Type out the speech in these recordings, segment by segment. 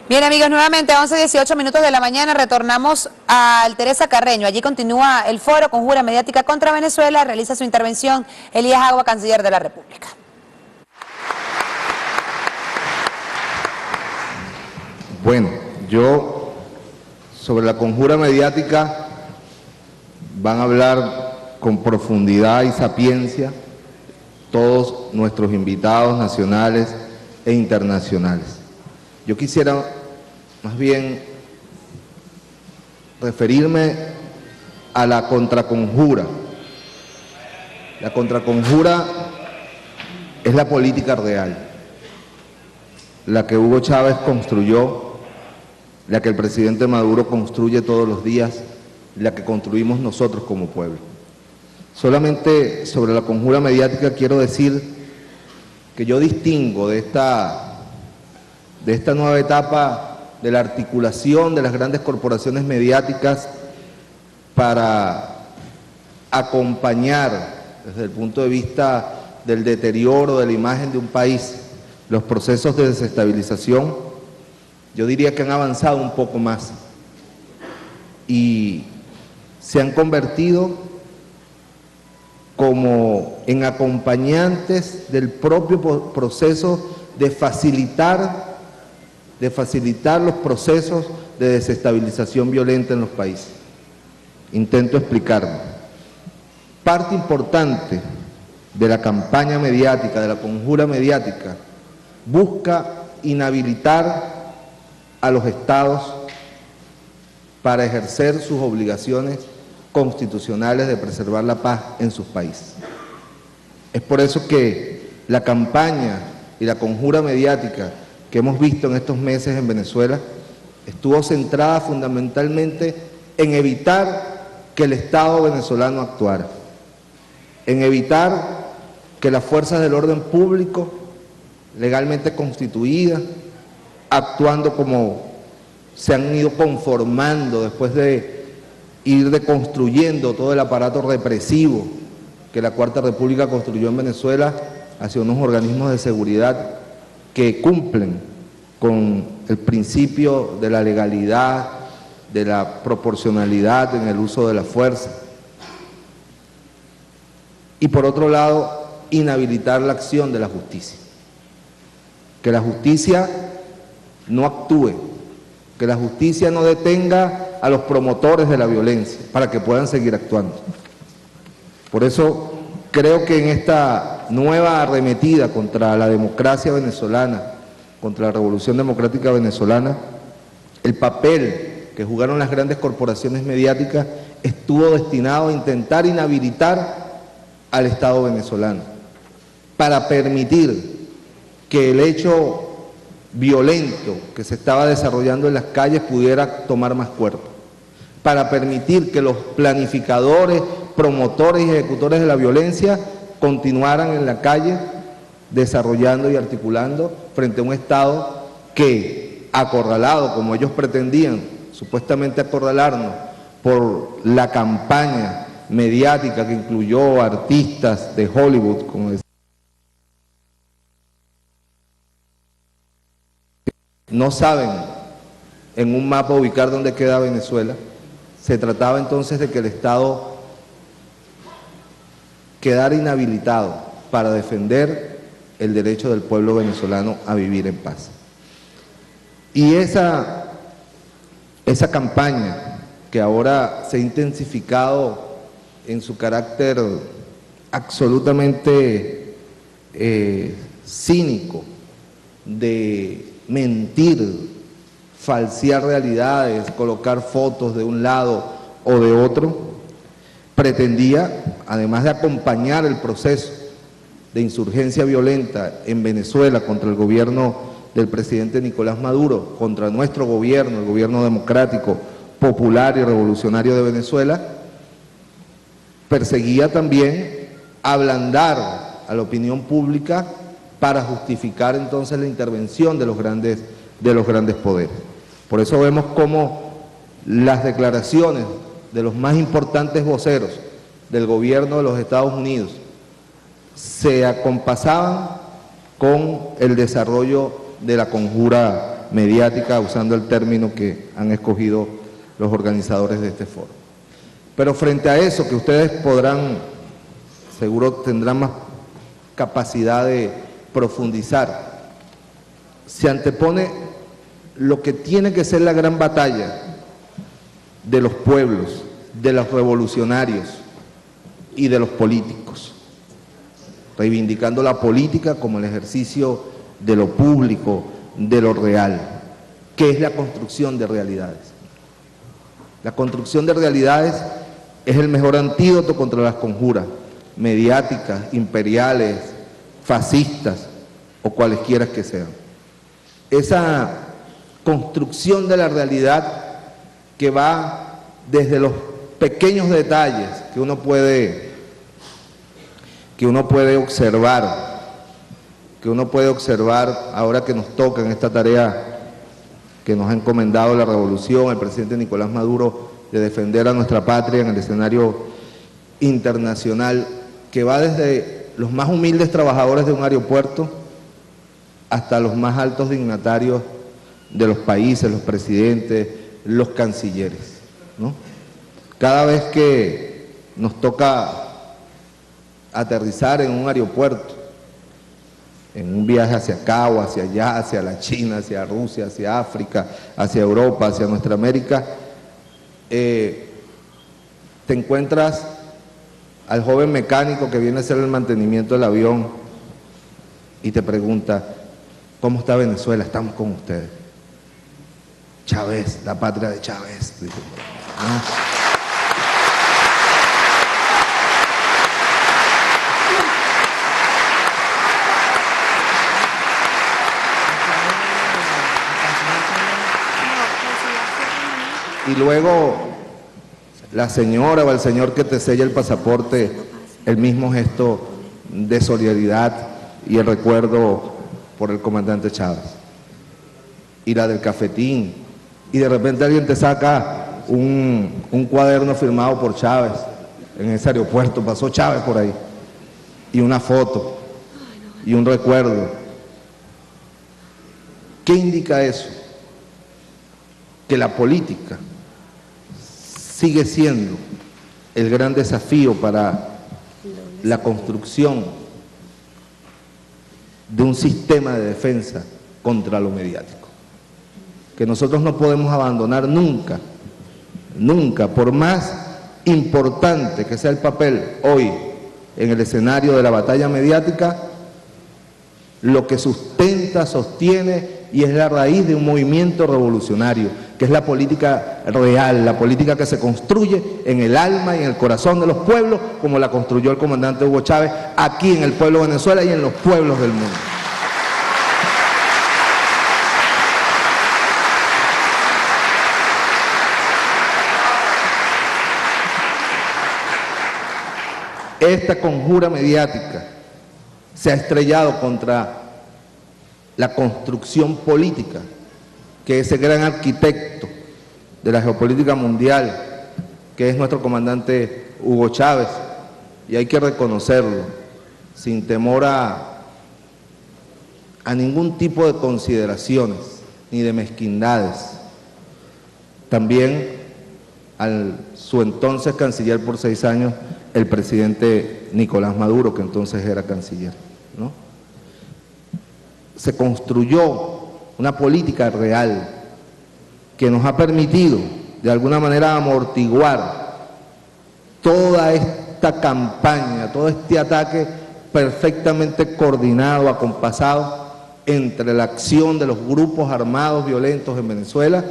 Bien, amigos, nuevamente 11:18 de la mañana retornamos al Teresa Carreño. Allí continúa el foro Conjura Mediática contra Venezuela. Realiza su intervención Elías Agua, canciller de la República. Bueno, yo sobre la conjura mediática van a hablar con profundidad y sapiencia todos nuestros invitados nacionales e internacionales. Yo quisiera más bien referirme a la contraconjura. La contraconjura es la política real, la que Hugo Chávez construyó, la que el presidente Maduro construye todos los días, la que construimos nosotros como pueblo. Solamente sobre la conjura mediática quiero decir que yo distingo de esta nueva etapa de la articulación de las grandes corporaciones mediáticas para acompañar desde el punto de vista del deterioro de la imagen de un país los procesos de desestabilización. Yo diría que han avanzado un poco más y se han convertido como en acompañantes del propio proceso de facilitar los procesos de desestabilización violenta en los países. Intento explicarme. Parte importante de la campaña mediática, de la conjura mediática, busca inhabilitar a los estados para ejercer sus obligaciones constitucionales de preservar la paz en sus países. Es por eso que la campaña y la conjura mediática que hemos visto en estos meses en Venezuela estuvo centrada fundamentalmente en evitar que el Estado venezolano actuara, en evitar que las fuerzas del orden público legalmente constituidas, actuando como se han ido conformando después de ir deconstruyendo todo el aparato represivo que la Cuarta República construyó en Venezuela hacia unos organismos de seguridad que cumplen con el principio de la legalidad, de la proporcionalidad en el uso de la fuerza. Y por otro lado, inhabilitar la acción de la justicia. Que la justicia no actúe, que la justicia no detenga a los promotores de la violencia para que puedan seguir actuando. Por eso creo que en esta nueva arremetida contra la democracia venezolana, contra la revolución democrática venezolana, el papel que jugaron las grandes corporaciones mediáticas estuvo destinado a intentar inhabilitar al Estado venezolano para permitir que el hecho violento que se estaba desarrollando en las calles pudiera tomar más cuerpo, para permitir que los planificadores, promotores y ejecutores de la violencia continuaran en la calle desarrollando y articulando frente a un Estado que, acorralado como ellos pretendían, supuestamente acorralarnos por la campaña mediática que incluyó artistas de Hollywood, como decía, no saben en un mapa ubicar dónde queda Venezuela. Se trataba entonces de que el Estado quedara inhabilitado para defender el derecho del pueblo venezolano a vivir en paz. Y esa campaña, que ahora se ha intensificado en su carácter absolutamente cínico, de mentir, falsear realidades, colocar fotos de un lado o de otro, pretendía, además de acompañar el proceso de insurgencia violenta en Venezuela contra el gobierno del presidente Nicolás Maduro, contra nuestro gobierno, el gobierno democrático, popular y revolucionario de Venezuela, perseguía también ablandar a la opinión pública para justificar entonces la intervención de los grandes poderes. Por eso vemos cómo las declaraciones de los más importantes voceros del gobierno de los Estados Unidos se acompasaban con el desarrollo de la conjura mediática, usando el término que han escogido los organizadores de este foro. Pero frente a eso, que ustedes podrán, seguro tendrán más capacidad de profundizar, se antepone lo que tiene que ser la gran batalla de los pueblos, de los revolucionarios y de los políticos, reivindicando la política como el ejercicio de lo público, de lo real, que es la construcción de realidades. La construcción de realidades es el mejor antídoto contra las conjuras mediáticas, imperiales, fascistas o cualesquiera que sean. Esa construcción de la realidad que va desde los pequeños detalles que uno puede observar ahora que nos toca en esta tarea que nos ha encomendado la revolución, el presidente Nicolás Maduro, de defender a nuestra patria en el escenario internacional, que va desde los más humildes trabajadores de un aeropuerto hasta los más altos dignatarios de los países, los presidentes, los cancilleres, ¿no? Cada vez que nos toca aterrizar en un aeropuerto, en un viaje hacia acá o hacia allá, hacia la China, hacia Rusia, hacia África, hacia Europa, hacia nuestra América, te encuentras al joven mecánico que viene a hacer el mantenimiento del avión y te pregunta: ¿cómo está Venezuela? Estamos con ustedes. Chávez, la patria de Chávez. ¿No? Y luego la señora o el señor que te sella el pasaporte, el mismo gesto de solidaridad y el recuerdo por el comandante Chávez. Y la del cafetín. Y de repente alguien te saca un cuaderno firmado por Chávez en ese aeropuerto, pasó Chávez por ahí. Y una foto y un recuerdo. ¿Qué indica eso? Que la política sigue siendo el gran desafío para la construcción de un sistema de defensa contra lo mediático, que nosotros no podemos abandonar nunca, nunca, por más importante que sea el papel hoy en el escenario de la batalla mediática, lo que sustenta, sostiene y es la raíz de un movimiento revolucionario, que es la política real, la política que se construye en el alma y en el corazón de los pueblos, como la construyó el comandante Hugo Chávez aquí en el pueblo de Venezuela y en los pueblos del mundo. Esta conjura mediática se ha estrellado contra la construcción política, que ese gran arquitecto de la geopolítica mundial, que es nuestro comandante Hugo Chávez, y hay que reconocerlo, sin temor a ningún tipo de consideraciones, ni de mezquindades. También su entonces canciller por 6 años, el presidente Nicolás Maduro, que entonces era canciller, ¿no? Se construyó una política real que nos ha permitido de alguna manera amortiguar toda esta campaña, todo este ataque perfectamente coordinado, acompasado entre la acción de los grupos armados violentos en Venezuela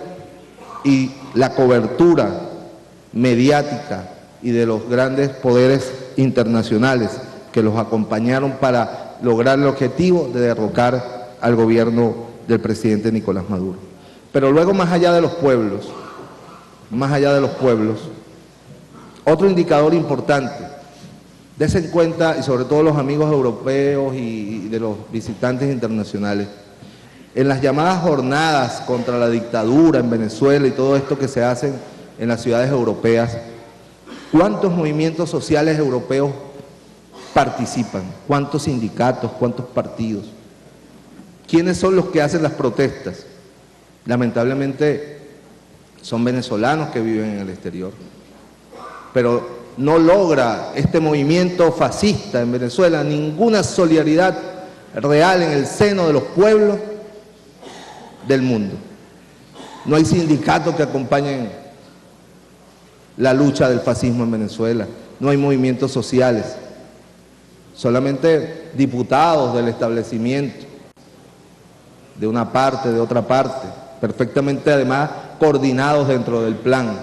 y la cobertura mediática y de los grandes poderes internacionales que los acompañaron para lograr el objetivo de derrocar al gobierno del presidente Nicolás Maduro. Pero luego, más allá de los pueblos, otro indicador importante, dense en cuenta, y sobre todo los amigos europeos y de los visitantes internacionales, en las llamadas jornadas contra la dictadura en Venezuela y todo esto que se hacen en las ciudades europeas, ¿cuántos movimientos sociales europeos participan? ¿Cuántos sindicatos? ¿Cuántos partidos? ¿Quiénes son los que hacen las protestas? Lamentablemente son venezolanos que viven en el exterior, pero no logra este movimiento fascista en Venezuela ninguna solidaridad real en el seno de los pueblos del mundo. No hay sindicatos que acompañen la lucha del fascismo en Venezuela, no hay movimientos sociales, solamente diputados del establecimiento, de una parte, de otra parte, perfectamente además coordinados dentro del plan,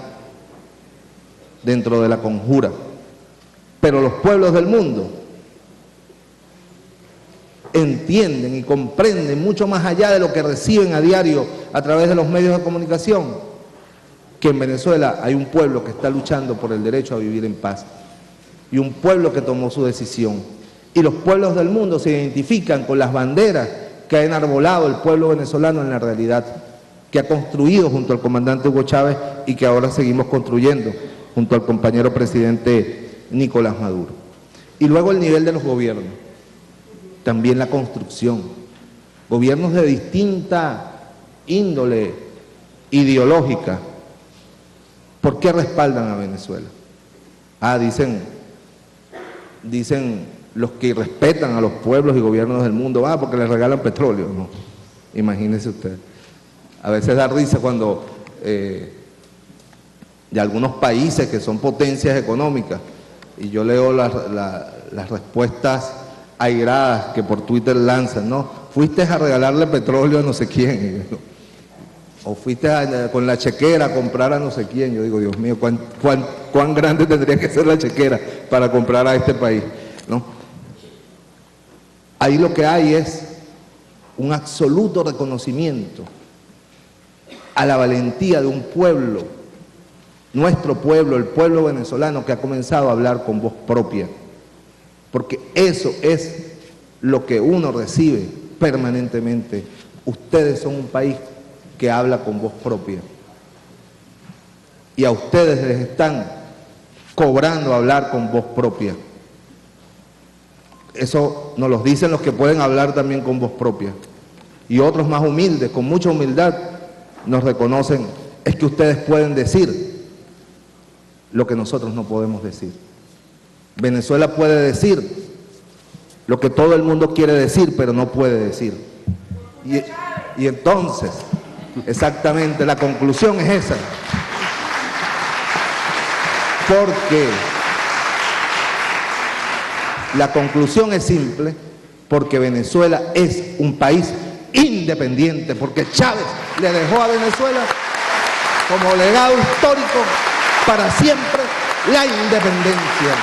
dentro de la conjura. Pero los pueblos del mundo entienden y comprenden mucho más allá de lo que reciben a diario a través de los medios de comunicación, que en Venezuela hay un pueblo que está luchando por el derecho a vivir en paz y un pueblo que tomó su decisión. Y los pueblos del mundo se identifican con las banderas que ha enarbolado el pueblo venezolano en la realidad, que ha construido junto al comandante Hugo Chávez y que ahora seguimos construyendo junto al compañero presidente Nicolás Maduro. Y luego el nivel de los gobiernos, también la construcción. Gobiernos de distinta índole ideológica. ¿Por qué respaldan a Venezuela? Dicen los que respetan a los pueblos y gobiernos del mundo, porque les regalan petróleo. No, imagínense ustedes. A veces da risa cuando de algunos países que son potencias económicas, y yo leo las respuestas airadas que por Twitter lanzan, ¿no? Fuiste a regalarle petróleo a no sé quién, o fuiste con la chequera a comprar a no sé quién. Yo digo, Dios mío, ¿cuán grande tendría que ser la chequera para comprar a este país, ¿no? Ahí lo que hay es un absoluto reconocimiento a la valentía de un pueblo, nuestro pueblo, el pueblo venezolano, que ha comenzado a hablar con voz propia, porque eso es lo que uno recibe permanentemente. Ustedes son un país que habla con voz propia, y a ustedes les están cobrando hablar con voz propia. Eso nos lo dicen los que pueden hablar también con voz propia, y otros más humildes, con mucha humildad, nos reconocen, es que ustedes pueden decir lo que nosotros no podemos decir. Venezuela puede decir lo que todo el mundo quiere decir, pero no puede decir. Y entonces, exactamente, la conclusión es esa. Porque la conclusión es simple, porque Venezuela es un país independiente, porque Chávez le dejó a Venezuela como legado histórico para siempre la independencia.